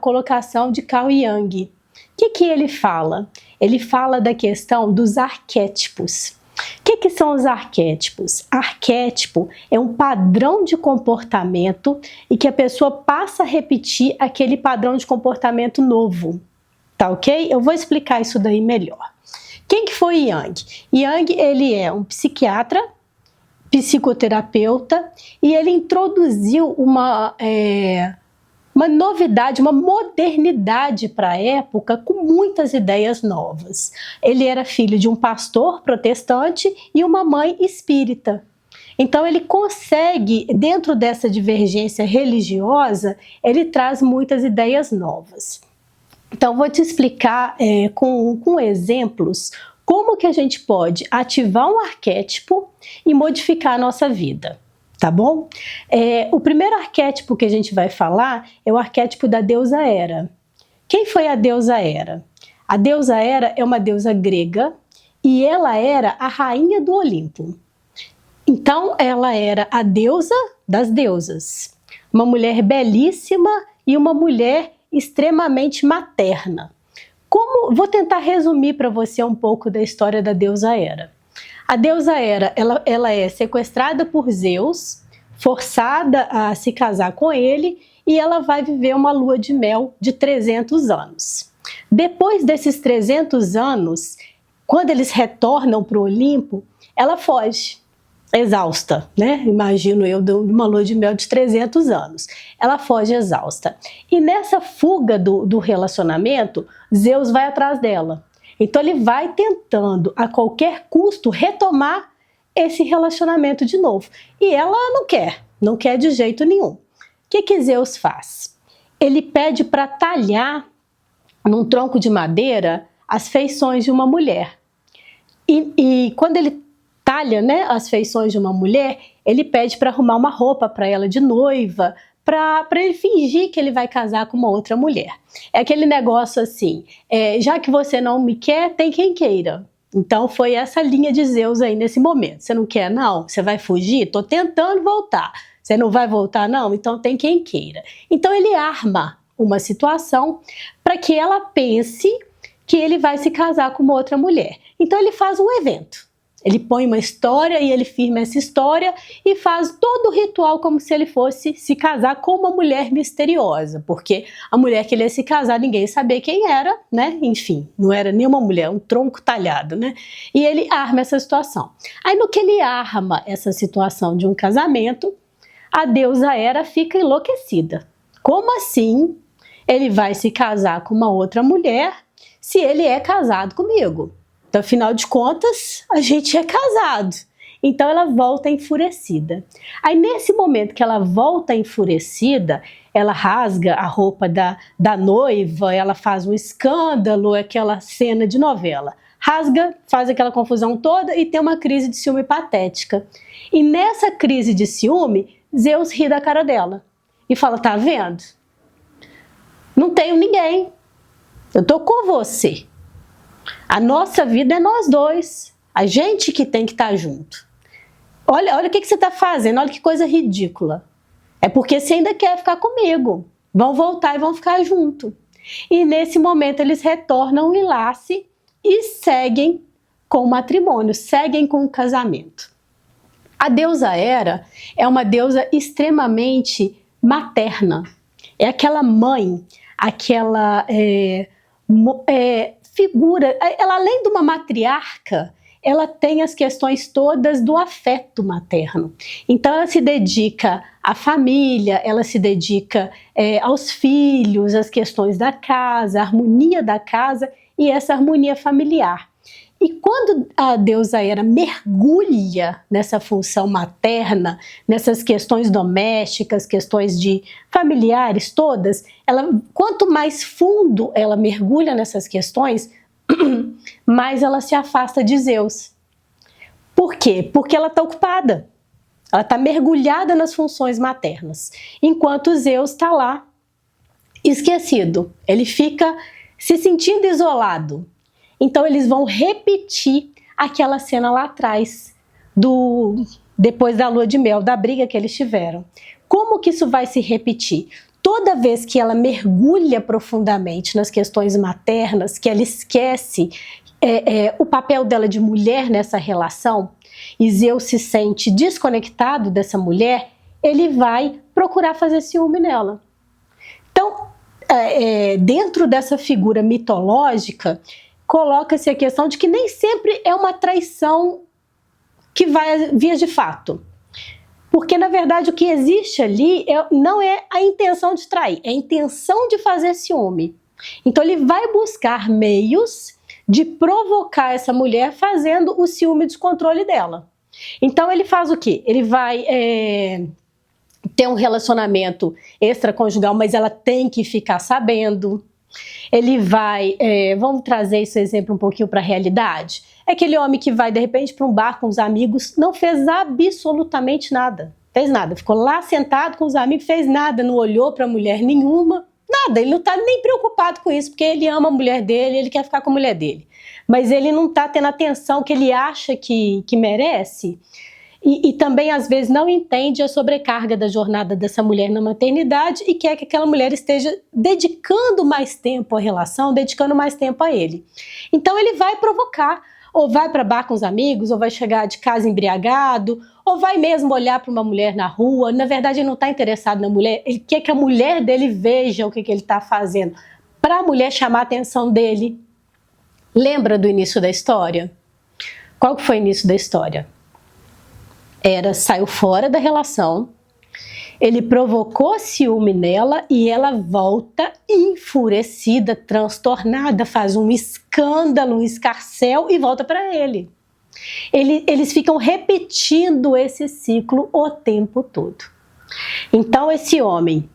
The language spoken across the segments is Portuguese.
colocação de Carl Jung. O que ele fala? Ele fala da questão dos arquétipos. O que são os arquétipos? Arquétipo é um padrão de comportamento e que a pessoa passa a repetir aquele padrão de comportamento novo. Tá ok? Eu vou explicar isso daí melhor. Quem que foi Jung? Jung, ele é um psiquiatra, psicoterapeuta, e ele introduziu uma novidade, uma modernidade para a época, com muitas ideias novas. Ele era filho de um pastor protestante e uma mãe espírita. Então ele consegue, dentro dessa divergência religiosa, ele traz muitas ideias novas. Então vou te explicar com exemplos como que a gente pode ativar um arquétipo e modificar a nossa vida. Tá bom? O primeiro arquétipo que a gente vai falar é o arquétipo da deusa Hera. Quem foi a deusa Hera? A deusa Hera é uma deusa grega e ela era a rainha do Olimpo. Então ela era a deusa das deusas, uma mulher belíssima e uma mulher extremamente materna. Vou tentar resumir para você um pouco da história da deusa Hera. A deusa Hera, ela é sequestrada por Zeus, forçada a se casar com ele, e ela vai viver uma lua de mel de 300 anos. Depois desses 300 anos, quando eles retornam para o Olimpo, ela foge, exausta, né? Imagino eu, de uma lua de mel de 300 anos. Ela foge exausta. E nessa fuga do relacionamento, Zeus vai atrás dela. Então ele vai tentando a qualquer custo retomar esse relacionamento de novo. E ela não quer de jeito nenhum. O que Zeus faz? Ele pede para talhar num tronco de madeira as feições de uma mulher. E quando ele talha, né, as feições de uma mulher, ele pede para arrumar uma roupa para ela de noiva, para ele fingir que ele vai casar com uma outra mulher. É aquele negócio assim, já que você não me quer, tem quem queira. Então foi essa linha de Zeus aí nesse momento. Você não quer não? Você vai fugir? Tô tentando voltar. Você não vai voltar não? Então tem quem queira. Então ele arma uma situação para que ela pense que ele vai se casar com uma outra mulher. Então ele faz um evento. Ele põe uma história e ele firma essa história e faz todo o ritual como se ele fosse se casar com uma mulher misteriosa, porque a mulher que ele ia se casar ninguém sabia quem era, né? Enfim, não era nenhuma mulher, um tronco talhado, né? E ele arma essa situação. Aí no que ele arma essa situação de um casamento, a deusa Hera fica enlouquecida. Como assim ele vai se casar com uma outra mulher se ele é casado comigo? Então, afinal de contas, a gente é casado. Então ela volta enfurecida. Aí nesse momento que ela volta enfurecida, ela rasga a roupa da noiva, ela faz um escândalo, aquela cena de novela. Rasga, faz aquela confusão toda e tem uma crise de ciúme patética. E nessa crise de ciúme, Zeus ri da cara dela e fala, tá vendo? Não tenho ninguém, eu tô com você. A nossa vida é nós dois, a gente que tem que estar junto. Olha o que você está fazendo, olha que coisa ridícula. É porque você ainda quer ficar comigo. Vão voltar e vão ficar junto. E nesse momento eles retornam o enlace e seguem com o matrimônio, seguem com o casamento. A deusa Hera é uma deusa extremamente materna. É aquela mãe, aquela figura, ela além de uma matriarca, ela tem as questões todas do afeto materno. Então ela se dedica à família, ela se dedica aos filhos, às questões da casa, à harmonia da casa e essa harmonia familiar. E quando a deusa Hera mergulha nessa função materna, nessas questões domésticas, questões de familiares todas, quanto mais fundo ela mergulha nessas questões, mais ela se afasta de Zeus. Por quê? Porque ela está ocupada. Ela está mergulhada nas funções maternas. Enquanto Zeus está lá, esquecido. Ele fica se sentindo isolado. Então eles vão repetir aquela cena lá atrás, depois da lua de mel, da briga que eles tiveram. Como que isso vai se repetir? toda vez que ela mergulha profundamente nas questões maternas, que ela esquece o papel dela de mulher nessa relação, e Zeus se sente desconectado dessa mulher, ele vai procurar fazer ciúme nela. Então, dentro dessa figura mitológica, coloca-se a questão de que nem sempre é uma traição que vai vias de fato. Porque, na verdade, o que existe ali não é a intenção de trair, é a intenção de fazer ciúme. Então, ele vai buscar meios de provocar essa mulher fazendo o ciúme e descontrole dela. Então, ele faz o quê? Ele vai ter um relacionamento extraconjugal, mas ela tem que ficar sabendo. Ele vai, vamos trazer esse exemplo um pouquinho para a realidade. É aquele homem que vai, de repente, para um bar com os amigos, não fez absolutamente nada. Fez nada, ficou lá sentado com os amigos, fez nada, não olhou para mulher nenhuma, nada. Ele não está nem preocupado com isso, porque ele ama a mulher dele, ele quer ficar com a mulher dele. Mas ele não está tendo a atenção que ele acha que merece. E também, às vezes, não entende a sobrecarga da jornada dessa mulher na maternidade e quer que aquela mulher esteja dedicando mais tempo à relação, dedicando mais tempo a ele. Então, ele vai provocar, ou vai para bar com os amigos, ou vai chegar de casa embriagado, ou vai mesmo olhar para uma mulher na rua. Na verdade, ele não está interessado na mulher, ele quer que a mulher dele veja o que ele está fazendo, para a mulher chamar a atenção dele. Lembra do início da história? Qual que foi o início da história? Saiu fora da relação, ele provocou ciúme nela e ela volta enfurecida, transtornada, faz um escândalo, um escarcéu e volta para ele. Eles ficam repetindo esse ciclo o tempo todo. Então esse homem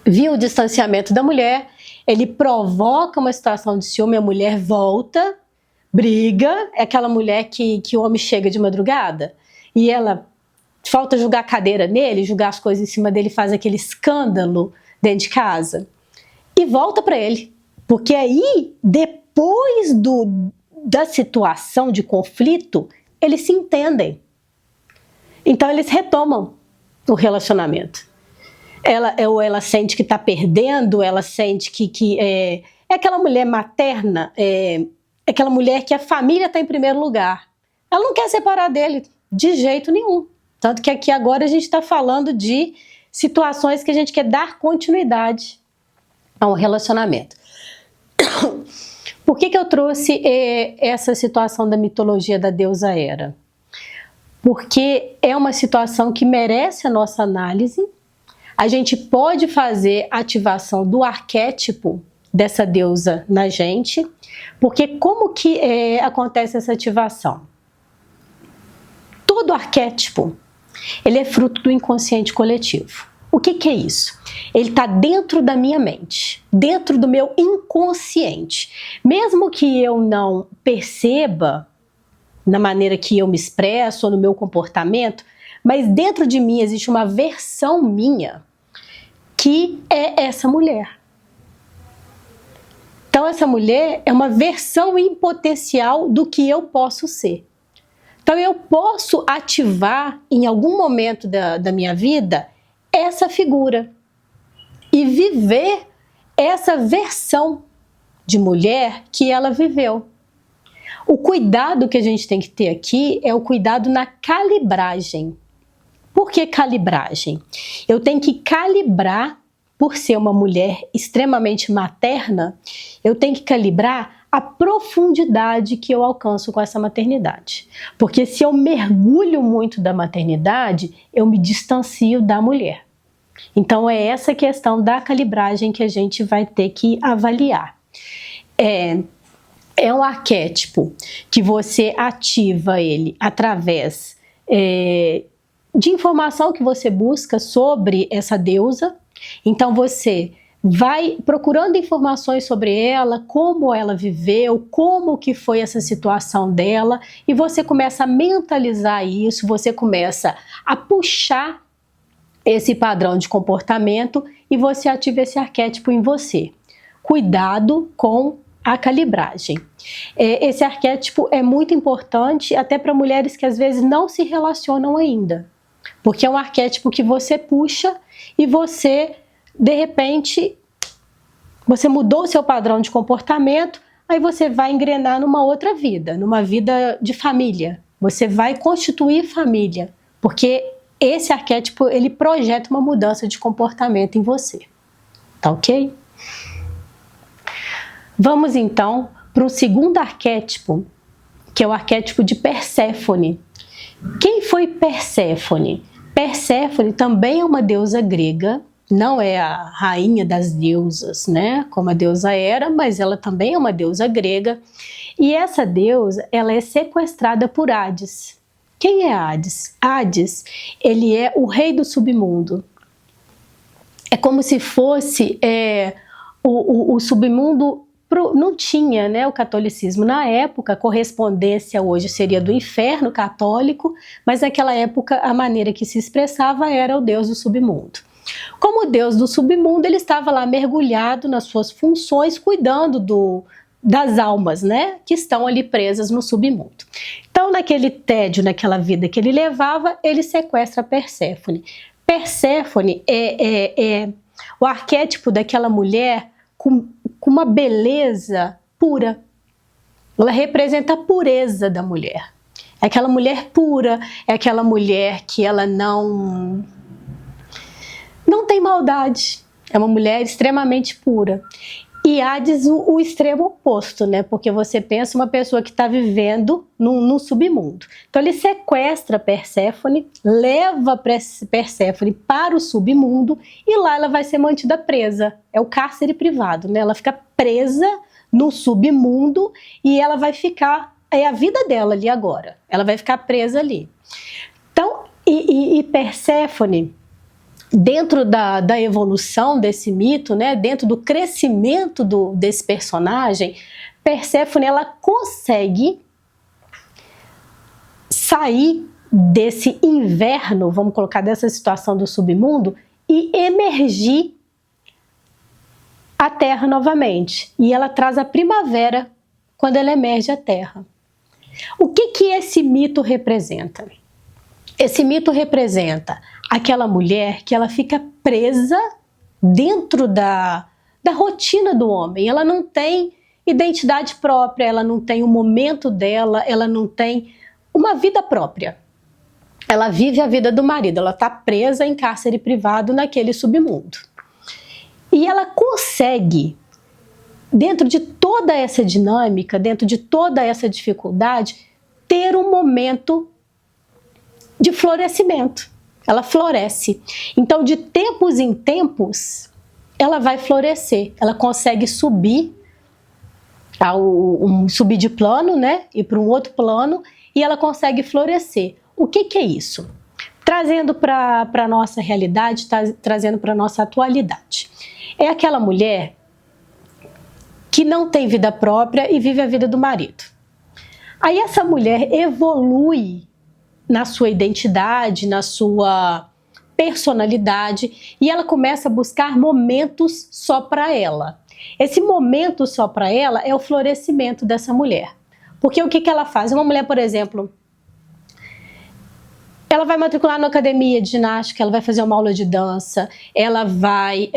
viu o distanciamento da mulher, ele provoca uma situação de ciúme, a mulher volta, briga, é aquela mulher que o homem chega de madrugada, e ela falta jogar a cadeira nele, jogar as coisas em cima dele, faz aquele escândalo dentro de casa e volta para ele. Porque aí, depois da situação de conflito, eles se entendem. Então eles retomam o relacionamento. Ela sente que está perdendo, ela sente que é aquela mulher materna, é aquela mulher que a família está em primeiro lugar. Ela não quer separar dele de jeito nenhum. Tanto que aqui agora a gente está falando de situações que a gente quer dar continuidade a um relacionamento. Por que eu trouxe essa situação da mitologia da deusa Hera? Porque é uma situação que merece a nossa análise. A gente pode fazer ativação do arquétipo dessa deusa na gente, porque como que acontece essa ativação? Todo arquétipo, ele é fruto do inconsciente coletivo. O que é isso? Ele está dentro da minha mente, dentro do meu inconsciente. Mesmo que eu não perceba na maneira que eu me expresso ou no meu comportamento, mas dentro de mim existe uma versão minha que é essa mulher. Então essa mulher é uma versão em potencial do que eu posso ser. Então eu posso ativar em algum momento da minha vida essa figura e viver essa versão de mulher que ela viveu. O cuidado que a gente tem que ter aqui é o cuidado na calibragem. Por que calibragem? Eu tenho que calibrar, por ser uma mulher extremamente materna, eu tenho que calibrar a profundidade que eu alcanço com essa maternidade. Porque se eu mergulho muito da maternidade, eu me distancio da mulher. Então é essa questão da calibragem que a gente vai ter que avaliar. É um arquétipo que você ativa ele através de informação que você busca sobre essa deusa. Então você vai procurando informações sobre ela, como ela viveu, como que foi essa situação dela, e você começa a mentalizar isso, você começa a puxar esse padrão de comportamento e você ativa esse arquétipo em você. Cuidado com a calibragem. Esse arquétipo é muito importante até para mulheres que às vezes não se relacionam ainda, porque é um arquétipo que você puxa e você de repente, você mudou o seu padrão de comportamento, aí você vai engrenar numa outra vida, numa vida de família. Você vai constituir família, porque esse arquétipo, ele projeta uma mudança de comportamento em você. Tá ok? Vamos então para o segundo arquétipo, que é o arquétipo de Perséfone. Quem foi Perséfone? Perséfone também é uma deusa grega, não é a rainha das deusas, né, como a deusa Hera, mas ela também é uma deusa grega. E essa deusa, ela é sequestrada por Hades. Quem é Hades? Hades, ele é o rei do submundo. É como se fosse o submundo. Não tinha, né, o catolicismo na época, a correspondência hoje seria do inferno católico, mas naquela época a maneira que se expressava era o deus do submundo. Como deus do submundo, ele estava lá mergulhado nas suas funções, cuidando das almas, né, que estão ali presas no submundo. Então, naquele tédio, naquela vida que ele levava, ele sequestra Perséfone. Perséfone é o arquétipo daquela mulher com uma beleza pura. Ela representa a pureza da mulher. É aquela mulher pura, é aquela mulher que ela não tem maldade. É uma mulher extremamente pura. E Hades, o extremo oposto, né? Porque você pensa uma pessoa que está vivendo no submundo. Então ele sequestra Perséfone, leva Perséfone para o submundo e lá ela vai ser mantida presa. É o cárcere privado, né? Ela fica presa no submundo e ela vai ficar, é a vida dela ali agora. Ela vai ficar presa ali. Então, e Perséfone, dentro da evolução desse mito, né, dentro do crescimento desse personagem, Perséfone, ela consegue sair desse inverno, vamos colocar, dessa situação do submundo, e emergir a Terra novamente. E ela traz a primavera quando ela emerge a Terra. O que esse mito representa? Esse mito representa aquela mulher que ela fica presa dentro da rotina do homem. Ela não tem identidade própria, ela não tem o momento dela, ela não tem uma vida própria. Ela vive a vida do marido, ela está presa em cárcere privado naquele submundo. E ela consegue, dentro de toda essa dinâmica, dentro de toda essa dificuldade, ter um momento de florescimento. Ela floresce. Então, de tempos em tempos, ela vai florescer. Ela consegue subir, subir de plano, né? Ir para um outro plano, e ela consegue florescer. O que é isso? Trazendo para a nossa realidade, trazendo para a nossa atualidade. É aquela mulher que não tem vida própria e vive a vida do marido. Aí essa mulher evolui na sua identidade, na sua personalidade, e ela começa a buscar momentos só para ela. Esse momento só para ela é o florescimento dessa mulher. Porque o que ela faz? Uma mulher, por exemplo, ela vai matricular na academia de ginástica, ela vai fazer uma aula de dança, ela vai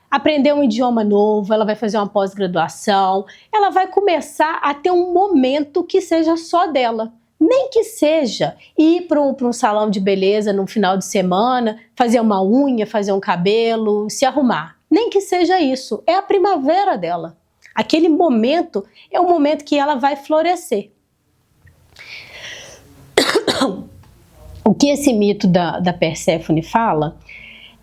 aprender um idioma novo, ela vai fazer uma pós-graduação, ela vai começar a ter um momento que seja só dela. Nem que seja ir para um salão de beleza no final de semana, fazer uma unha, fazer um cabelo, se arrumar. Nem que seja isso, é a primavera dela. Aquele momento é o momento que ela vai florescer. O que esse mito da Perséfone fala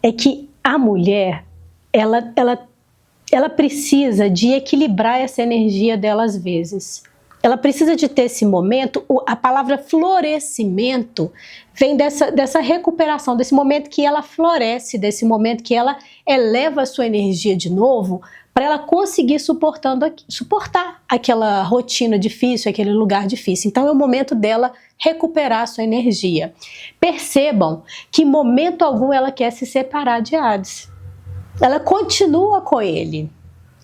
é que a mulher, ela precisa de equilibrar essa energia dela às vezes. Ela precisa de ter esse momento. A palavra florescimento vem dessa recuperação, desse momento que ela floresce, desse momento que ela eleva a sua energia de novo, para ela conseguir suportar aquela rotina difícil, aquele lugar difícil. Então é o momento dela recuperar a sua energia. Percebam que em momento algum ela quer se separar de Hades. Ela continua com ele.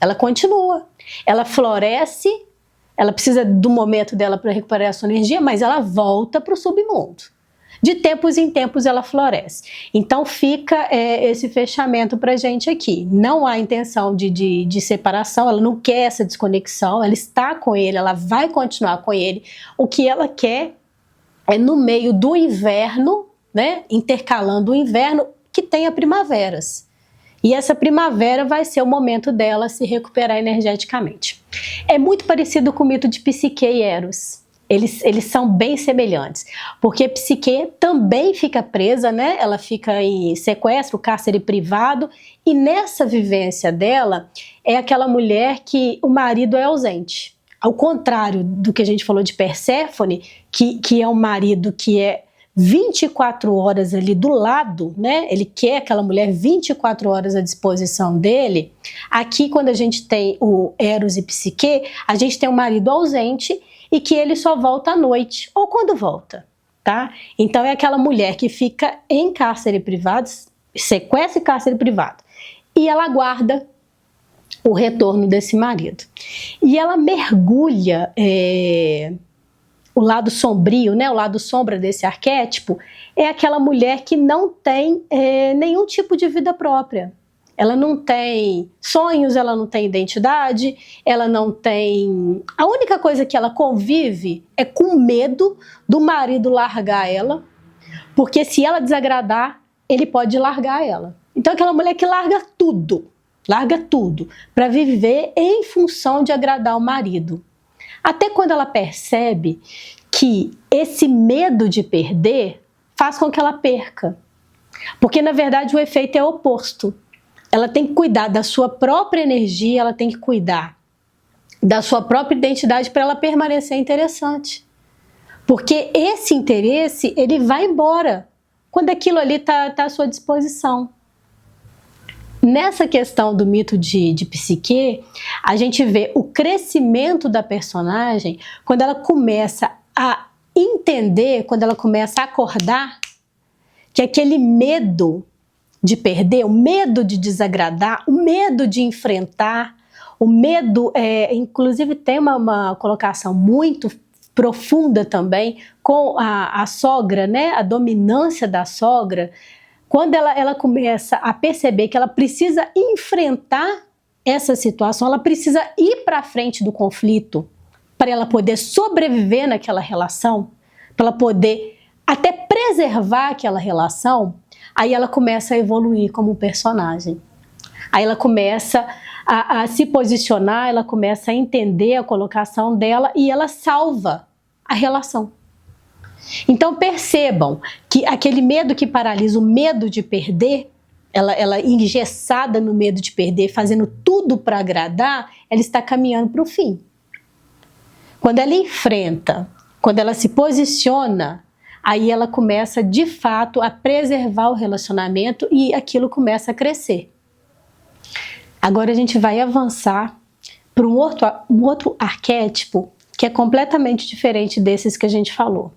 Ela continua. Ela floresce. Ela precisa do momento dela para recuperar a sua energia, mas ela volta para o submundo. de tempos em tempos ela floresce. Então fica esse fechamento pra gente aqui. Não há intenção de separação, ela não quer essa desconexão, ela está com ele, ela vai continuar com ele. O que ela quer é no meio do inverno, né, intercalando o inverno, que tenha primaveras. E essa primavera vai ser o momento dela se recuperar energeticamente. É muito parecido com o mito de Psique e Eros. Eles são bem semelhantes, porque Psique também fica presa, né? Ela fica em sequestro, cárcere privado, e nessa vivência dela é aquela mulher que o marido é ausente. Ao contrário do que a gente falou de Perséfone, que é um marido que é 24 horas ali do lado, né? Ele quer aquela mulher 24 horas à disposição dele. Aqui, quando a gente tem o Eros e Psique, a gente tem um marido ausente e que ele só volta à noite, ou quando volta, tá? Então é aquela mulher que fica em cárcere privado, sequestra e cárcere privado, e ela aguarda o retorno desse marido. E ela mergulha o lado sombrio, né, o lado sombra desse arquétipo, é aquela mulher que não tem nenhum tipo de vida própria. Ela não tem sonhos, ela não tem identidade, ela não tem... A única coisa que ela convive é com medo do marido largar ela, porque se ela desagradar, ele pode largar ela. Então é aquela mulher que larga tudo para viver em função de agradar o marido. Até quando ela percebe que esse medo de perder faz com que ela perca. Porque, na verdade, o efeito é oposto. Ela tem que cuidar da sua própria energia, ela tem que cuidar da sua própria identidade para ela permanecer interessante. Porque esse interesse, ele vai embora quando aquilo ali está à sua disposição. Nessa questão do mito de Psique, a gente vê o crescimento da personagem quando ela começa a entender, quando ela começa a acordar que aquele medo de perder, o medo de desagradar, o medo de enfrentar, o medo, inclusive tem uma colocação muito profunda também com a sogra, né? A dominância da sogra. Quando ela começa a perceber que ela precisa enfrentar essa situação, ela precisa ir para frente do conflito para ela poder sobreviver naquela relação, para ela poder até preservar aquela relação, aí ela começa a evoluir como personagem. Aí ela começa a se posicionar, ela começa a entender a colocação dela e ela salva a relação. Então percebam que aquele medo que paralisa, o medo de perder, ela engessada no medo de perder, fazendo tudo para agradar, ela está caminhando para o fim. Quando ela enfrenta, quando ela se posiciona, aí ela começa de fato a preservar o relacionamento e aquilo começa a crescer. Agora a gente vai avançar para um outro arquétipo que é completamente diferente desses que a gente falou.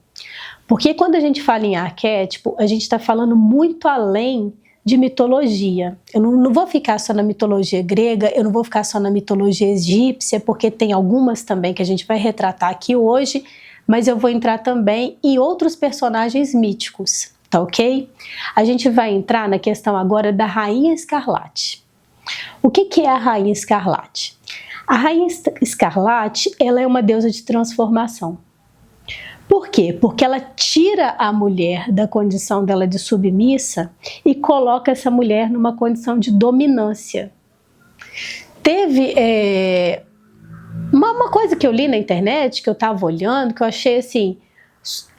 Porque quando a gente fala em arquétipo, a gente está falando muito além de mitologia. Eu não vou ficar só na mitologia grega, eu não vou ficar só na mitologia egípcia, porque tem algumas também que a gente vai retratar aqui hoje, mas eu vou entrar também em outros personagens míticos, tá ok? A gente vai entrar na questão agora da Rainha Escarlate. O que é a Rainha Escarlate? A Rainha Escarlate, ela é uma deusa de transformação. Por quê? Porque ela tira a mulher da condição dela de submissa e coloca essa mulher numa condição de dominância. Teve uma coisa que eu li na internet, que eu estava olhando, que eu achei assim,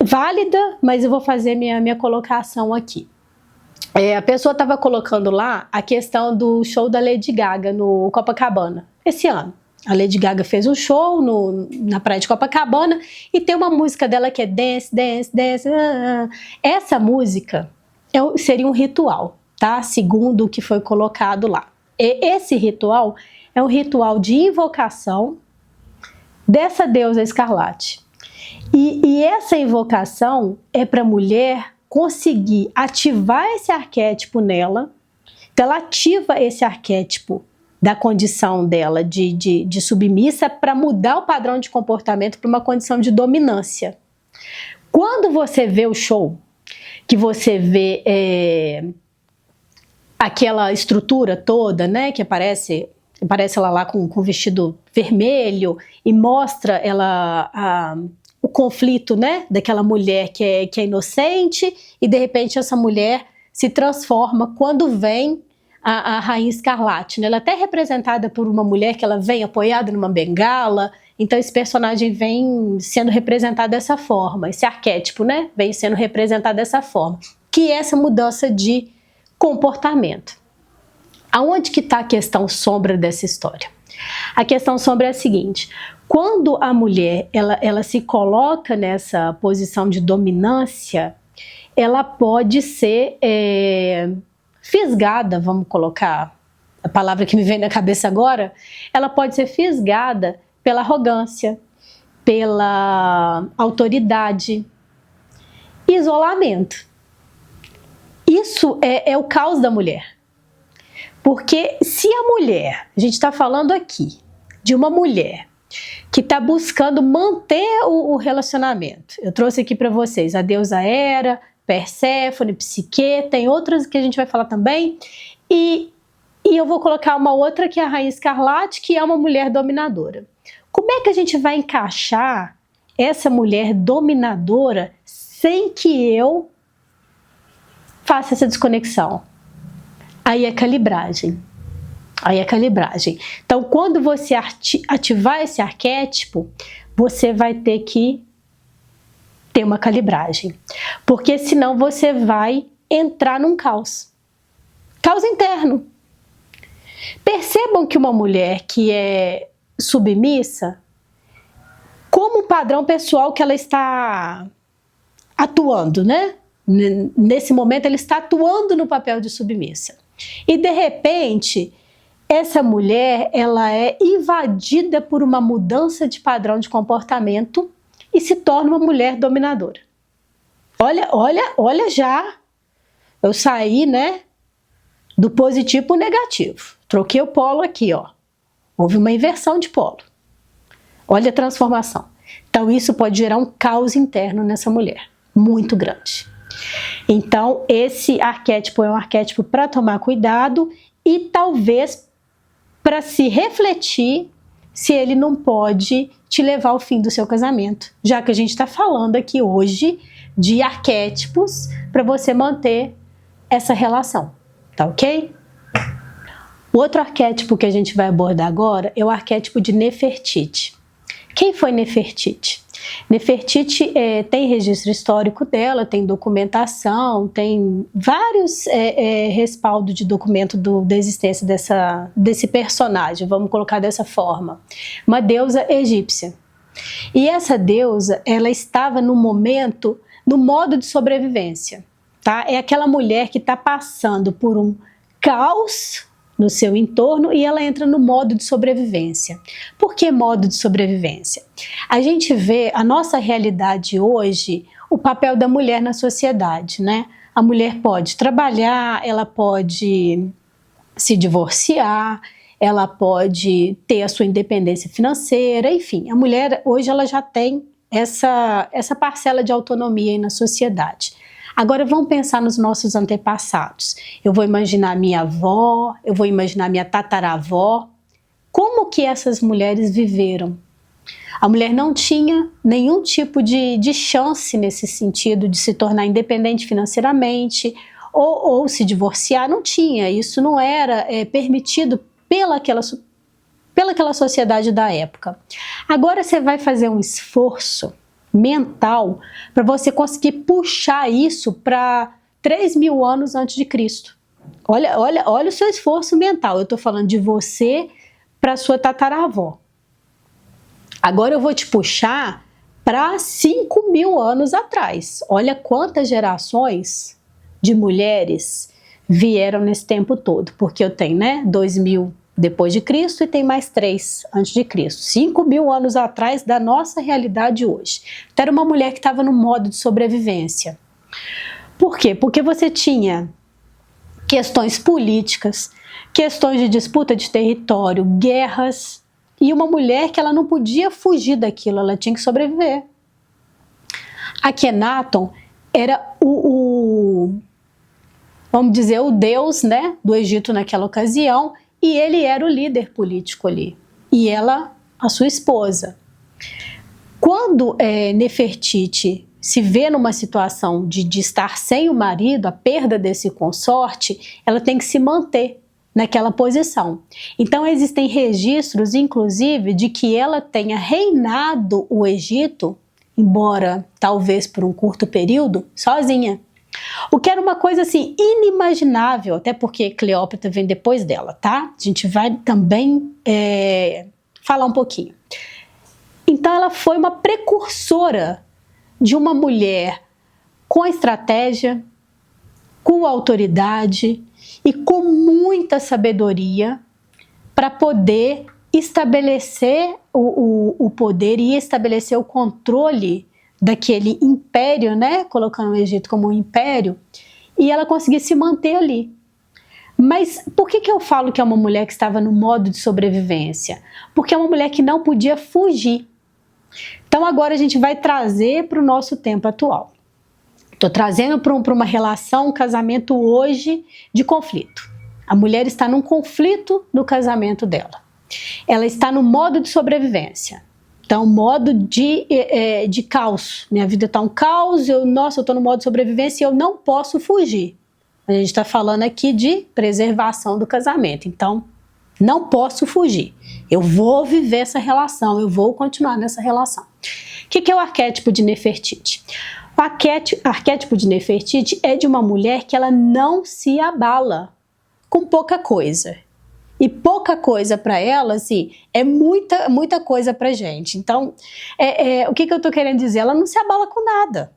válida, mas eu vou fazer minha colocação aqui. A pessoa estava colocando lá a questão do show da Lady Gaga no Copacabana, esse ano. A Lady Gaga fez um show na praia de Copacabana e tem uma música dela que é Dance, Dance, Dance. Essa música seria um ritual, tá? Segundo o que foi colocado lá. Esse ritual é um ritual de invocação dessa deusa Escarlate. E essa invocação é para a mulher conseguir ativar esse arquétipo nela. Então ela ativa esse arquétipo da condição dela de submissa para mudar o padrão de comportamento para uma condição de dominância. Quando você vê o show, que você vê aquela estrutura toda, né, que aparece ela lá com vestido vermelho e mostra ela o conflito, né, daquela mulher que é inocente e de repente essa mulher se transforma quando vem a Rainha Escarlate, né? Ela é até representada por uma mulher que ela vem apoiada numa bengala, então esse personagem vem sendo representado dessa forma, esse arquétipo, né, vem sendo representado dessa forma, que é essa mudança de comportamento. Aonde que está a questão sombra dessa história? A questão sombra é a seguinte: quando a mulher ela se coloca nessa posição de dominância, ela pode ser fisgada, vamos colocar a palavra que me vem na cabeça agora, ela pode ser fisgada pela arrogância, pela autoridade, isolamento. Isso é o caos da mulher. Porque se a mulher, a gente está falando aqui de uma mulher que está buscando manter o relacionamento. Eu trouxe aqui para vocês a deusa Hera, Perséfone, Psique, tem outras que a gente vai falar também. E eu vou colocar uma outra que é a Rainha Escarlate, que é uma mulher dominadora. Como é que a gente vai encaixar essa mulher dominadora sem que eu faça essa desconexão? Aí é calibragem. Aí é calibragem. Então, quando você ativar esse arquétipo, você vai ter que ter uma calibragem. Porque senão você vai entrar num caos. Caos interno. Percebam que uma mulher que é submissa, como padrão pessoal que ela está atuando, né? Nesse momento ela está atuando no papel de submissa. E de repente, essa mulher ela é invadida por uma mudança de padrão de comportamento e se torna uma mulher dominadora. Olha já, eu saí, né, do positivo para o negativo. Troquei o polo aqui, ó. Houve uma inversão de polo. Olha a transformação. Então isso pode gerar um caos interno nessa mulher, muito grande. Então esse arquétipo é um arquétipo para tomar cuidado e talvez para se refletir se ele não pode te levar ao fim do seu casamento, já que a gente está falando aqui hoje de arquétipos para você manter essa relação, tá ok? O outro arquétipo que a gente vai abordar agora é o arquétipo de Nefertiti. Quem foi Nefertiti? Nefertiti tem registro histórico dela, tem documentação, tem vários respaldos de documento da existência desse personagem, vamos colocar dessa forma. Uma deusa egípcia. E essa deusa, ela estava no momento, no modo de sobrevivência. Tá? É aquela mulher que está passando por um caos no seu entorno e ela entra no modo de sobrevivência. Por que modo de sobrevivência? A gente vê a nossa realidade hoje, o papel da mulher na sociedade, né? A mulher pode trabalhar, ela pode se divorciar, ela pode ter a sua independência financeira, enfim, a mulher hoje ela já tem essa parcela de autonomia aí na sociedade. Agora vamos pensar nos nossos antepassados. Eu vou imaginar minha avó, eu vou imaginar minha tataravó. Como que essas mulheres viveram? A mulher não tinha nenhum tipo de chance nesse sentido de se tornar independente financeiramente ou se divorciar, não tinha. Isso não era permitido pelaquela sociedade da época. Agora você vai fazer um esforço mental para você conseguir puxar isso para 3.000 anos antes de Cristo. Olha o seu esforço mental. Eu estou falando de você para sua tataravó. Agora eu vou te puxar para 5.000 anos atrás. Olha quantas gerações de mulheres vieram nesse tempo todo, porque eu tenho, né, 2.000 depois de Cristo e tem mais 3 antes de Cristo. 5.000 anos atrás da nossa realidade hoje. Então, era uma mulher que estava no modo de sobrevivência. Por quê? Porque você tinha questões políticas, questões de disputa de território, guerras, e uma mulher que ela não podia fugir daquilo, ela tinha que sobreviver. Akhenaton era o vamos dizer, o deus, né, do Egito naquela ocasião, e ele era o líder político ali, e ela, a sua esposa. Quando Nefertiti se vê numa situação de estar sem o marido, a perda desse consorte, ela tem que se manter naquela posição. Então existem registros, inclusive, de que ela tenha reinado o Egito, embora talvez por um curto período, sozinha. O que era uma coisa assim inimaginável, até porque Cleópatra vem depois dela, tá? A gente vai também falar um pouquinho. Então ela foi uma precursora de uma mulher com estratégia, com autoridade e com muita sabedoria para poder estabelecer o poder e estabelecer o controle daquele império, né? Colocando o Egito como um império, e ela conseguir se manter ali. Mas por que eu falo que é uma mulher que estava no modo de sobrevivência? Porque é uma mulher que não podia fugir. Então agora a gente vai trazer para o nosso tempo atual. Estou trazendo para uma relação, um casamento hoje de conflito. A mulher está num conflito no casamento dela. Ela está no modo de sobrevivência. Então, modo de caos. Minha vida está um caos, eu estou no modo de sobrevivência e eu não posso fugir. A gente está falando aqui de preservação do casamento. Então, não posso fugir. Eu vou viver essa relação, eu vou continuar nessa relação. O que é o arquétipo de Nefertiti? O arquétipo de Nefertiti é de uma mulher que ela não se abala com pouca coisa. E pouca coisa para ela, assim, é muita coisa pra gente. Então, o que eu tô querendo dizer? Ela não se abala com nada.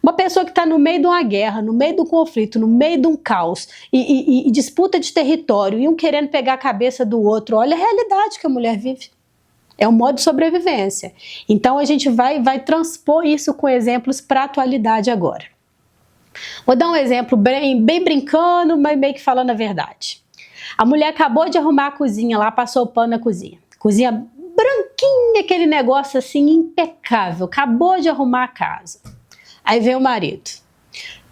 Uma pessoa que está no meio de uma guerra, no meio do conflito, no meio de um caos, e disputa de território, e um querendo pegar a cabeça do outro, olha a realidade que a mulher vive. É um modo de sobrevivência. Então, a gente vai transpor isso com exemplos para a atualidade agora. Vou dar um exemplo bem brincando, mas meio que falando a verdade. A mulher acabou de arrumar a cozinha lá, passou o pano na cozinha. Cozinha branquinha, aquele negócio assim impecável. Acabou de arrumar a casa. Aí veio o marido.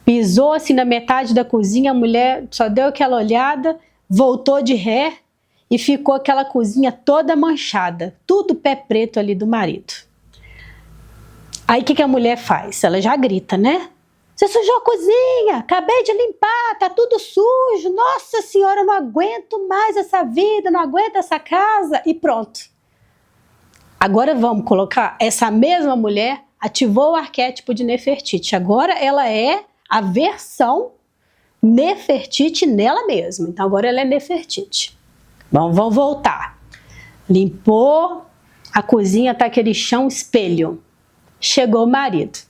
Pisou assim na metade da cozinha, a mulher só deu aquela olhada, voltou de ré e ficou aquela cozinha toda manchada. Tudo pé preto ali do marido. Aí o que a mulher faz? Ela já grita, né? Você sujou a cozinha, acabei de limpar, tá tudo sujo, nossa senhora, eu não aguento mais essa vida, não aguento essa casa, e pronto. Agora vamos colocar, essa mesma mulher ativou o arquétipo de Nefertiti, agora ela é a versão Nefertiti nela mesma, então agora ela é Nefertiti. Bom, vamos voltar. Limpou, a cozinha tá aquele chão espelho, chegou o marido.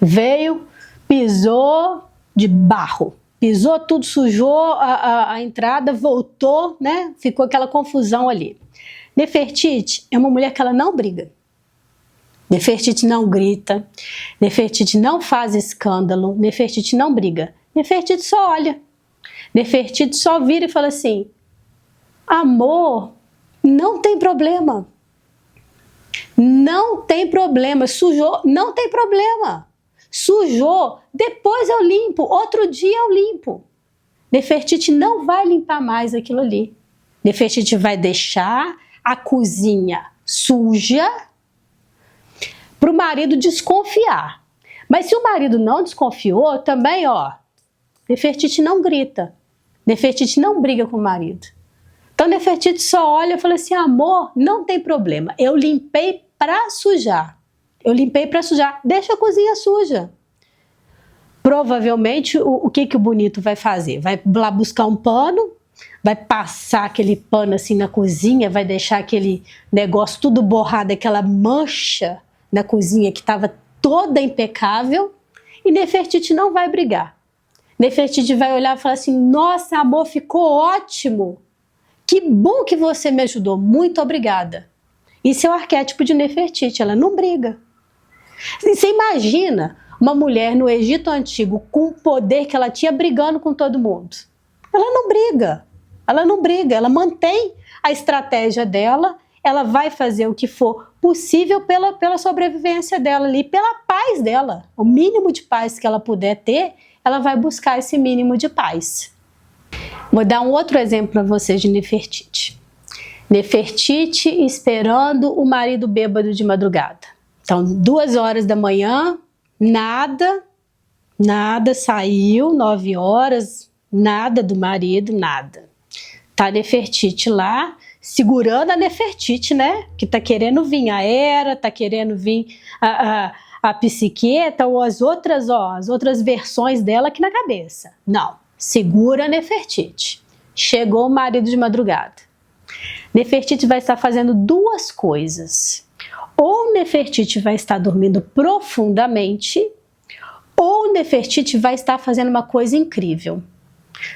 Veio, pisou de barro, pisou tudo, sujou a entrada, voltou, né? Ficou aquela confusão ali. Nefertiti é uma mulher que ela não briga. Nefertiti não grita, Nefertiti não faz escândalo, Nefertiti não briga. Nefertiti só olha. Nefertiti só vira e fala assim: amor, não tem problema. Não tem problema. Sujou, não tem problema. Sujou, depois eu limpo, outro dia eu limpo. Nefertiti não vai limpar mais aquilo ali. Nefertiti vai deixar a cozinha suja para o marido desconfiar. Mas se o marido não desconfiou, também, ó, Nefertiti não grita. Nefertiti não briga com o marido. Então Nefertiti só olha e fala assim: amor, não tem problema, eu limpei para sujar. Eu limpei para sujar, deixa a cozinha suja. Provavelmente, o que o bonito vai fazer? Vai lá buscar um pano, vai passar aquele pano assim na cozinha, vai deixar aquele negócio tudo borrado, aquela mancha na cozinha que estava toda impecável, e Nefertiti não vai brigar. Nefertiti vai olhar e falar assim: nossa, amor, ficou ótimo. Que bom que você me ajudou, muito obrigada. Isso é o arquétipo de Nefertiti, ela não briga. Você imagina uma mulher no Egito Antigo com o poder que ela tinha brigando com todo mundo. Ela não briga, ela mantém a estratégia dela, ela vai fazer o que for possível pela sobrevivência dela ali, pela paz dela. O mínimo de paz que ela puder ter, ela vai buscar esse mínimo de paz. Vou dar um outro exemplo para vocês de Nefertiti. Nefertiti esperando o marido bêbado de madrugada. Então, 2 horas da manhã, nada, saiu, 9 horas, nada do marido, nada. Tá Nefertiti lá, segurando a Nefertiti, né? Que tá querendo vir a Hera, tá querendo vir a Psiqueta ou as outras versões dela aqui na cabeça. Não, segura a Nefertiti. Chegou o marido de madrugada. Nefertiti vai estar fazendo 2 coisas. Ou Nefertiti vai estar dormindo profundamente, ou Nefertiti vai estar fazendo uma coisa incrível.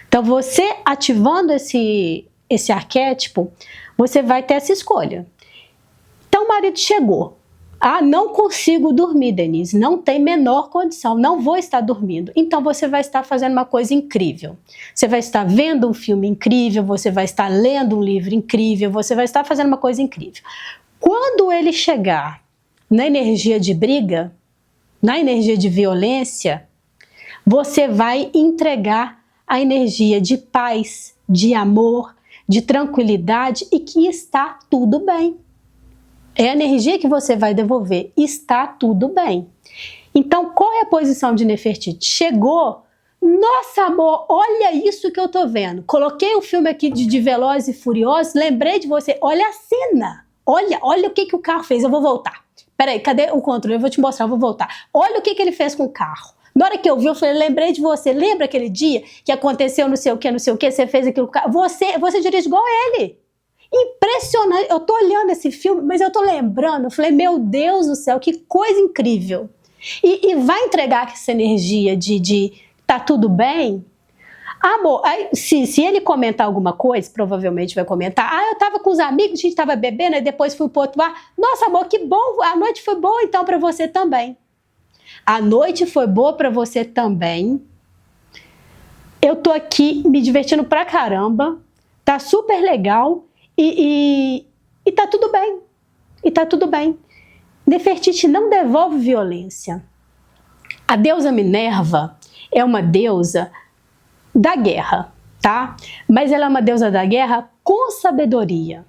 Então, você ativando esse arquétipo, você vai ter essa escolha. Então, o marido chegou. Ah, não consigo dormir, Denise. Não tem menor condição. Não vou estar dormindo. Então, você vai estar fazendo uma coisa incrível. Você vai estar vendo um filme incrível, você vai estar lendo um livro incrível, você vai estar fazendo uma coisa incrível. Quando ele chegar na energia de briga, na energia de violência, você vai entregar a energia de paz, de amor, de tranquilidade e que está tudo bem. É a energia que você vai devolver. Está tudo bem. Então, qual é a posição de Nefertiti? Chegou. Nossa, amor, olha isso que eu tô vendo. Coloquei o filme aqui de Velozes e Furiosos, lembrei de você. Olha a cena. Olha o que o carro fez. Eu vou voltar. Peraí, cadê o controle? Eu vou te mostrar, eu vou voltar. Olha o que ele fez com o carro. Na hora que eu vi, eu falei, lembrei de você. Lembra aquele dia que aconteceu não sei o que, você fez aquilo com o carro? Você dirige igual ele. Impressionante, eu tô olhando esse filme, mas eu tô lembrando, eu falei, meu Deus do céu, que coisa incrível. E vai entregar essa energia de tá tudo bem? Amor, aí, se ele comentar alguma coisa, provavelmente vai comentar, eu tava com os amigos, a gente tava bebendo, e depois fui pro outro bar. Nossa, amor, que bom, a noite foi boa então pra você também. A noite foi boa pra você também. Eu tô aqui me divertindo pra caramba, tá super legal. E tá tudo bem. E tá tudo bem. Nefertiti não devolve violência. A deusa Minerva é uma deusa da guerra, tá? Mas ela é uma deusa da guerra com sabedoria.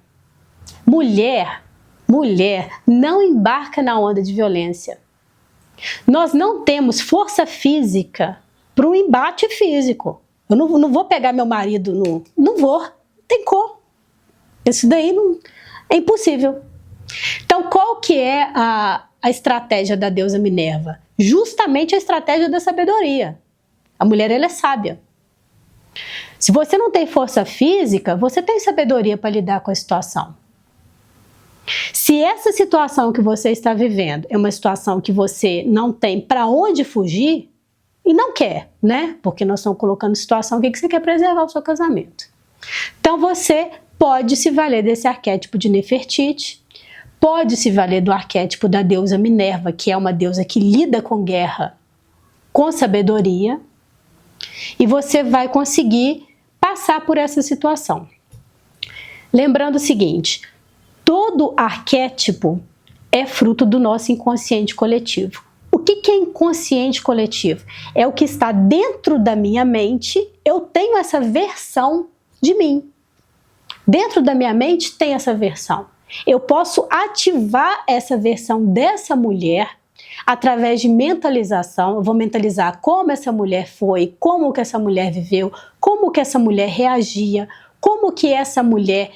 Mulher não embarca na onda de violência. Nós não temos força física para um embate físico. Eu não vou pegar meu marido, não vou. Não tem como. Isso daí é impossível. Então, qual que é a estratégia da deusa Minerva? Justamente a estratégia da sabedoria. A mulher, ela é sábia. Se você não tem força física, você tem sabedoria para lidar com a situação. Se essa situação que você está vivendo é uma situação que você não tem para onde fugir, e não quer, né? Porque nós estamos colocando situação que você quer preservar o seu casamento. Então, você pode se valer desse arquétipo de Nefertiti, pode se valer do arquétipo da deusa Minerva, que é uma deusa que lida com guerra com sabedoria, e você vai conseguir passar por essa situação. Lembrando o seguinte, todo arquétipo é fruto do nosso inconsciente coletivo. O que é inconsciente coletivo? É o que está dentro da minha mente, eu tenho essa versão de mim. Dentro da minha mente tem essa versão. Eu posso ativar essa versão dessa mulher através de mentalização. Eu vou mentalizar como essa mulher foi, como que essa mulher viveu, como que essa mulher reagia, como que essa mulher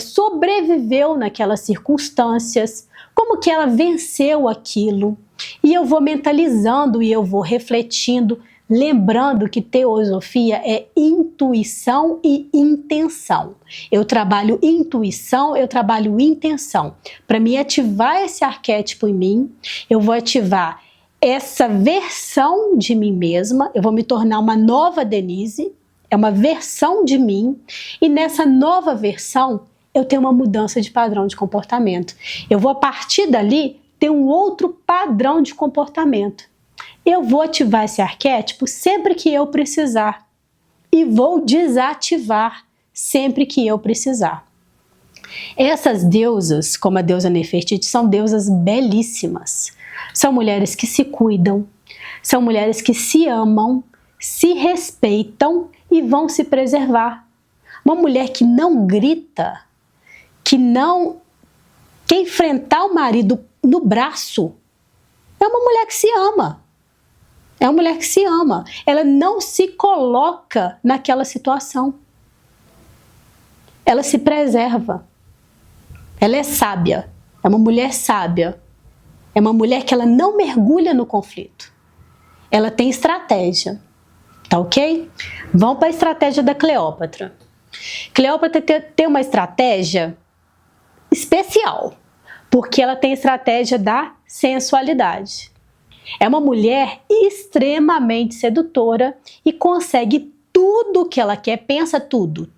sobreviveu naquelas circunstâncias, como que ela venceu aquilo. E eu vou mentalizando e eu vou refletindo, lembrando que teosofia é intuição e intenção. Eu trabalho intuição, eu trabalho intenção. Para me ativar esse arquétipo em mim, eu vou ativar essa versão de mim mesma, eu vou me tornar uma nova Denise, é uma versão de mim, e nessa nova versão eu tenho uma mudança de padrão de comportamento. Eu vou a partir dali ter um outro padrão de comportamento. Eu vou ativar esse arquétipo sempre que eu precisar e vou desativar sempre que eu precisar. Essas deusas, como a deusa Nefertiti, são deusas belíssimas. São mulheres que se cuidam, são mulheres que se amam, se respeitam e vão se preservar. Uma mulher que não grita, que quer enfrentar o marido no braço, é uma mulher que se ama. É uma mulher que se ama. Ela não se coloca naquela situação. Ela se preserva. Ela é sábia. É uma mulher sábia. É uma mulher que ela não mergulha no conflito. Ela tem estratégia. Tá ok? Vamos para a estratégia da Cleópatra. Cleópatra tem uma estratégia especial, porque ela tem a estratégia da sensualidade. É uma mulher extremamente sedutora e consegue tudo o que ela quer, pensa tudo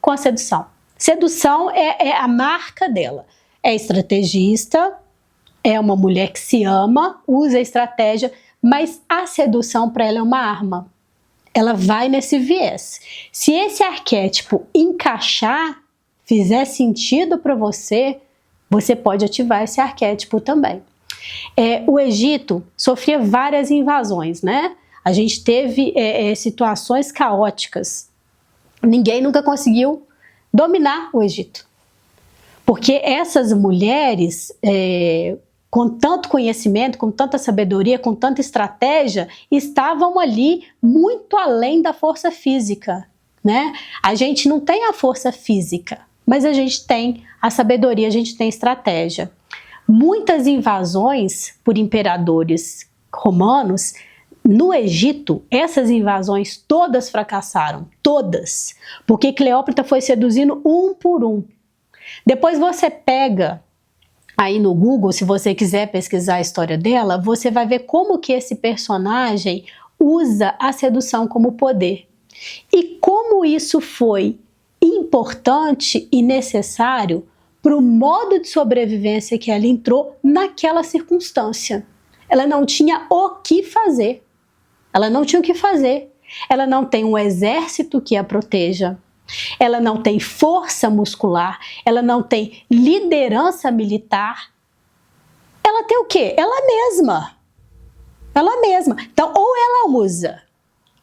com a sedução. Sedução é a marca dela. É estrategista, é uma mulher que se ama, usa a estratégia, mas a sedução para ela é uma arma. Ela vai nesse viés. Se esse arquétipo encaixar, fizer sentido para você, você pode ativar esse arquétipo também. O Egito sofria várias invasões, né? A gente teve situações caóticas. Ninguém nunca conseguiu dominar o Egito. Porque essas mulheres, com tanto conhecimento, com tanta sabedoria, com tanta estratégia, estavam ali muito além da força física, né? A gente não tem a força física, mas a gente tem a sabedoria, a gente tem estratégia. Muitas invasões por imperadores romanos, no Egito, essas invasões todas fracassaram, todas, porque Cleópatra foi seduzindo um por um. Depois você pega aí no Google, se você quiser pesquisar a história dela, você vai ver como que esse personagem usa a sedução como poder. E como isso foi importante e necessário para o modo de sobrevivência que ela entrou naquela circunstância. Ela não tinha o que fazer. Ela não tinha o que fazer. Ela não tem um exército que a proteja. Ela não tem força muscular. Ela não tem liderança militar. Ela tem o quê? Ela mesma. Ela mesma. Então, ou ela usa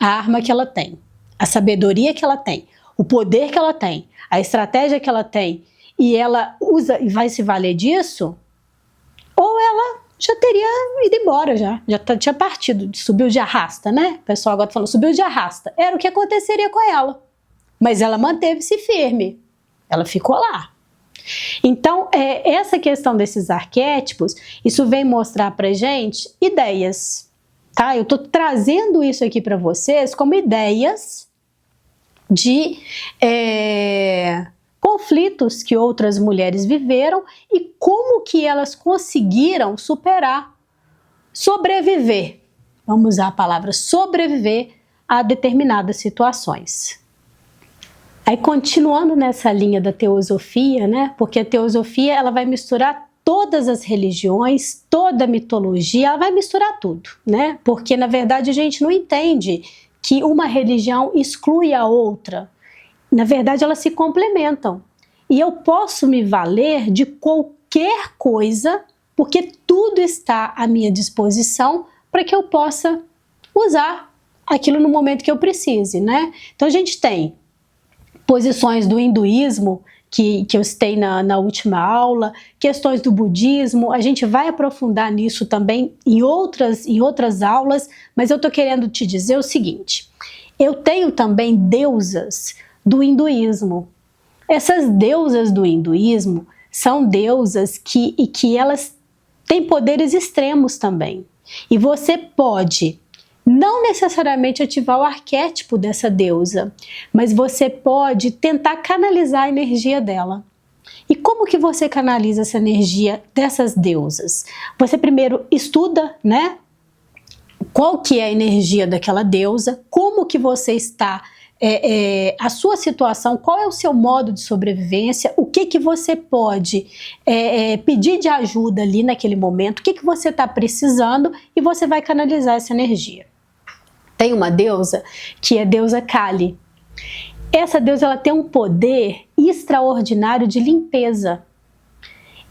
a arma que ela tem, a sabedoria que ela tem, o poder que ela tem, a estratégia que ela tem, e ela usa e vai se valer disso, ou ela já teria ido embora, já tinha partido, subiu de arrasta, né? O pessoal agora tá falando, subiu de arrasta. Era o que aconteceria com ela. Mas ela manteve-se firme, ela ficou lá. Então, essa questão desses arquétipos, isso vem mostrar pra gente ideias, tá? Eu tô trazendo isso aqui para vocês como ideias de conflitos que outras mulheres viveram e como que elas conseguiram superar, sobreviver. Vamos usar a palavra sobreviver a determinadas situações. Aí, continuando nessa linha da teosofia, né? Porque a teosofia ela vai misturar todas as religiões, toda a mitologia, ela vai misturar tudo, né? Porque na verdade a gente não entende que uma religião exclui a outra. Na verdade, elas se complementam. E eu posso me valer de qualquer coisa, porque tudo está à minha disposição para que eu possa usar aquilo no momento que eu precise, né? Então a gente tem posições do hinduísmo, que eu citei na última aula, questões do budismo, a gente vai aprofundar nisso também em outras aulas, mas eu estou querendo te dizer o seguinte, eu tenho também deusas do hinduísmo. Essas deusas do hinduísmo são deusas que elas têm poderes extremos também. E você pode não necessariamente ativar o arquétipo dessa deusa, mas você pode tentar canalizar a energia dela. E como que você canaliza essa energia dessas deusas? Você primeiro estuda, né? Qual que é a energia daquela deusa, como que você está, a sua situação, qual é o seu modo de sobrevivência, o que que você pode pedir de ajuda ali naquele momento, o que que você está precisando e você vai canalizar essa energia. Tem uma deusa que é a deusa Kali. Essa deusa ela tem um poder extraordinário de limpeza.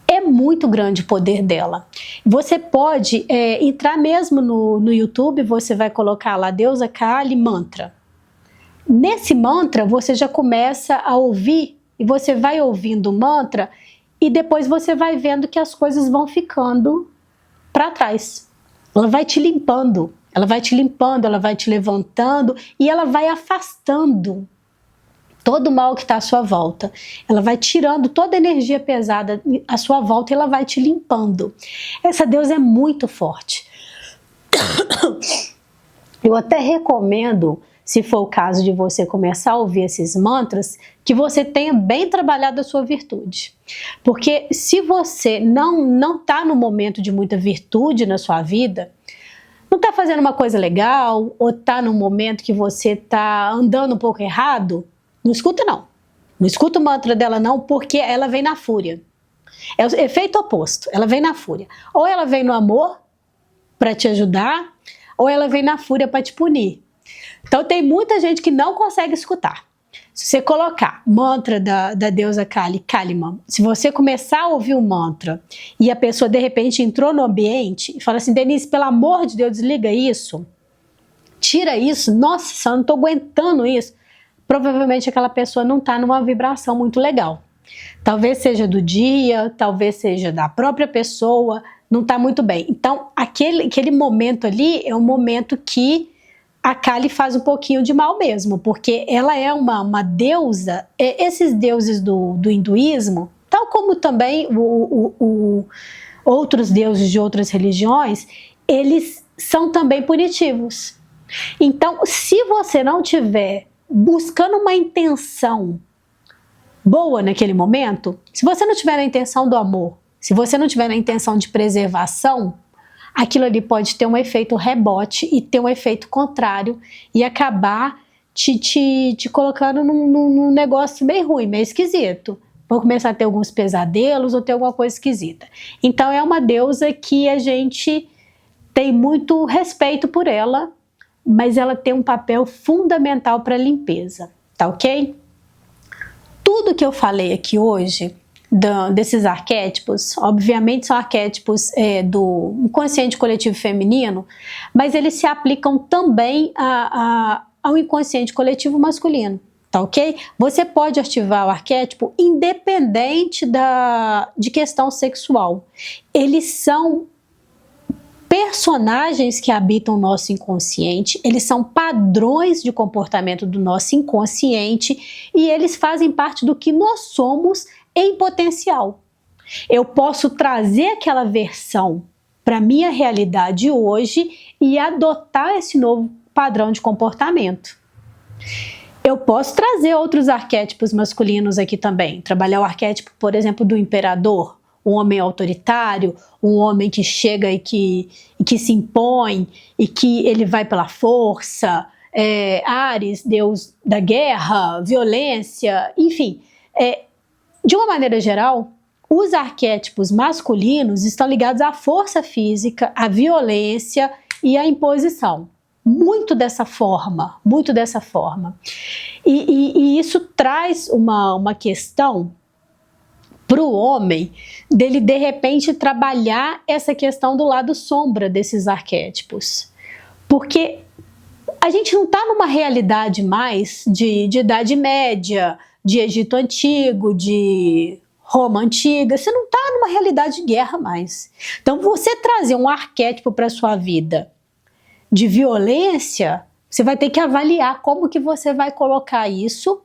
É muito grande o poder dela. Você pode entrar mesmo no YouTube, você vai colocar lá Deusa Kali Mantra. Nesse mantra você já começa a ouvir, e você vai ouvindo o mantra, e depois você vai vendo que as coisas vão ficando para trás. Ela vai te limpando, ela vai te limpando, ela vai te levantando, e ela vai afastando todo o mal que está à sua volta. Ela vai tirando toda a energia pesada à sua volta e ela vai te limpando. Essa deusa é muito forte. Eu até recomendo, se for o caso de você começar a ouvir esses mantras, que você tenha bem trabalhado a sua virtude. Porque se você não está no momento de muita virtude na sua vida, não está fazendo uma coisa legal, ou está num momento que você está andando um pouco errado, não escuta não. Não escuta o mantra dela não, porque ela vem na fúria. É o efeito oposto, ela vem na fúria. Ou ela vem no amor para te ajudar, ou ela vem na fúria para te punir. Então tem muita gente que não consegue escutar. Se você colocar mantra da deusa Kali, Kaliman, se você começar a ouvir o mantra e a pessoa de repente entrou no ambiente e fala assim, Denise, pelo amor de Deus, desliga isso, tira isso, nossa, eu não estou aguentando isso. Provavelmente aquela pessoa não está numa vibração muito legal. Talvez seja do dia, talvez seja da própria pessoa, não está muito bem. Então, aquele momento ali é um momento que a Kali faz um pouquinho de mal mesmo, porque ela é uma deusa, esses deuses do hinduísmo, tal como também outros deuses de outras religiões, eles são também punitivos. Então, se você não tiver buscando uma intenção boa naquele momento, se você não tiver a intenção do amor, se você não tiver a intenção de preservação, aquilo ali pode ter um efeito rebote e ter um efeito contrário e acabar te colocando num negócio bem ruim, meio esquisito. Vão começar a ter alguns pesadelos ou ter alguma coisa esquisita. Então é uma deusa que a gente tem muito respeito por ela, mas ela tem um papel fundamental para a limpeza, tá ok? Tudo que eu falei aqui hoje, desses arquétipos, obviamente são arquétipos do inconsciente coletivo feminino, mas eles se aplicam também ao inconsciente coletivo masculino, tá ok? Você pode ativar o arquétipo independente de questão sexual. Eles são personagens que habitam o nosso inconsciente, eles são padrões de comportamento do nosso inconsciente e eles fazem parte do que nós somos em potencial. Eu posso trazer aquela versão para a minha realidade hoje e adotar esse novo padrão de comportamento. Eu posso trazer outros arquétipos masculinos aqui também, trabalhar o arquétipo, por exemplo, do imperador, um homem autoritário, um homem que chega e que se impõe e que ele vai pela força, Ares, deus da guerra, violência, enfim. De uma maneira geral, os arquétipos masculinos estão ligados à força física, à violência e à imposição. Muito dessa forma, muito dessa forma. E isso traz uma questão para o homem, dele de repente trabalhar essa questão do lado sombra desses arquétipos. Porque a gente não está numa realidade mais de Idade Média, de Egito Antigo, de Roma Antiga, você não está numa realidade de guerra mais. Então você trazer um arquétipo para a sua vida de violência, você vai ter que avaliar como que você vai colocar isso.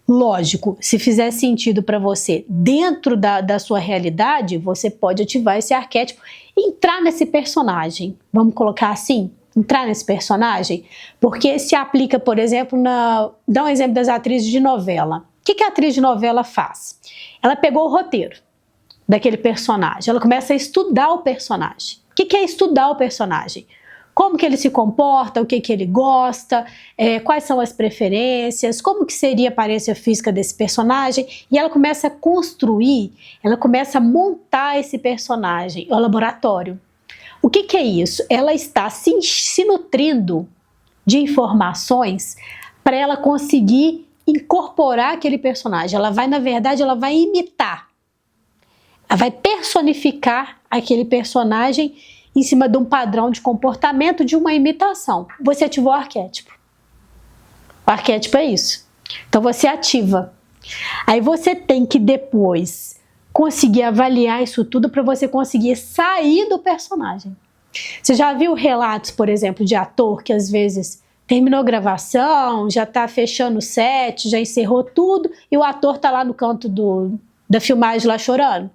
Lógico, se fizer sentido para você dentro da sua realidade, você pode ativar esse arquétipo e entrar nesse personagem. Vamos colocar assim? Entrar nesse personagem? Porque se aplica, por exemplo, dá um exemplo das atrizes de novela. O que a atriz de novela faz? Ela pegou o roteiro daquele personagem, ela começa a estudar o personagem. O que é estudar o personagem? Como que ele se comporta, o que ele gosta, quais são as preferências, como que seria a aparência física desse personagem, e ela começa a construir, ela começa a montar esse personagem, o laboratório. O que é isso? Ela está se nutrindo de informações para ela conseguir incorporar aquele personagem, ela vai, na verdade, ela vai imitar. Ela vai personificar aquele personagem em cima de um padrão de comportamento, de uma imitação. Você ativou o arquétipo. O arquétipo é isso. Então você ativa. Aí você tem que depois conseguir avaliar isso tudo para você conseguir sair do personagem. Você já viu relatos, por exemplo, de ator que às vezes terminou a gravação, já está fechando o set, já encerrou tudo e o ator está lá no canto da filmagem lá chorando?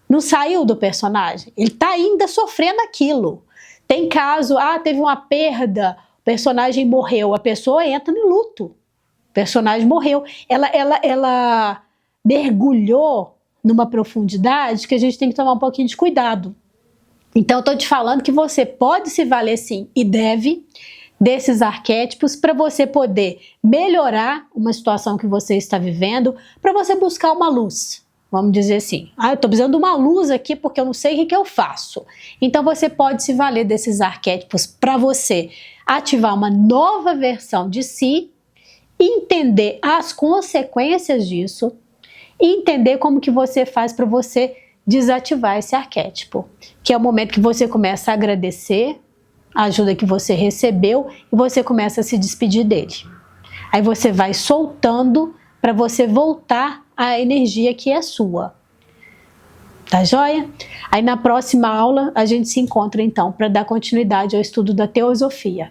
Não saiu do personagem, ele está ainda sofrendo aquilo. Tem caso, teve uma perda, o personagem morreu, a pessoa entra em luto, o personagem morreu. Ela mergulhou numa profundidade que a gente tem que tomar um pouquinho de cuidado. Então eu estou te falando que você pode se valer sim e deve desses arquétipos para você poder melhorar uma situação que você está vivendo, para você buscar uma luz. Vamos dizer assim, eu estou precisando de uma luz aqui porque eu não sei o que eu faço. Então você pode se valer desses arquétipos para você ativar uma nova versão de si, entender as consequências disso e entender como que você faz para você desativar esse arquétipo, que é o momento que você começa a agradecer a ajuda que você recebeu e você começa a se despedir dele. Aí você vai soltando para você voltar à energia que é sua. Tá joia? Aí na próxima aula a gente se encontra então para dar continuidade ao estudo da teosofia.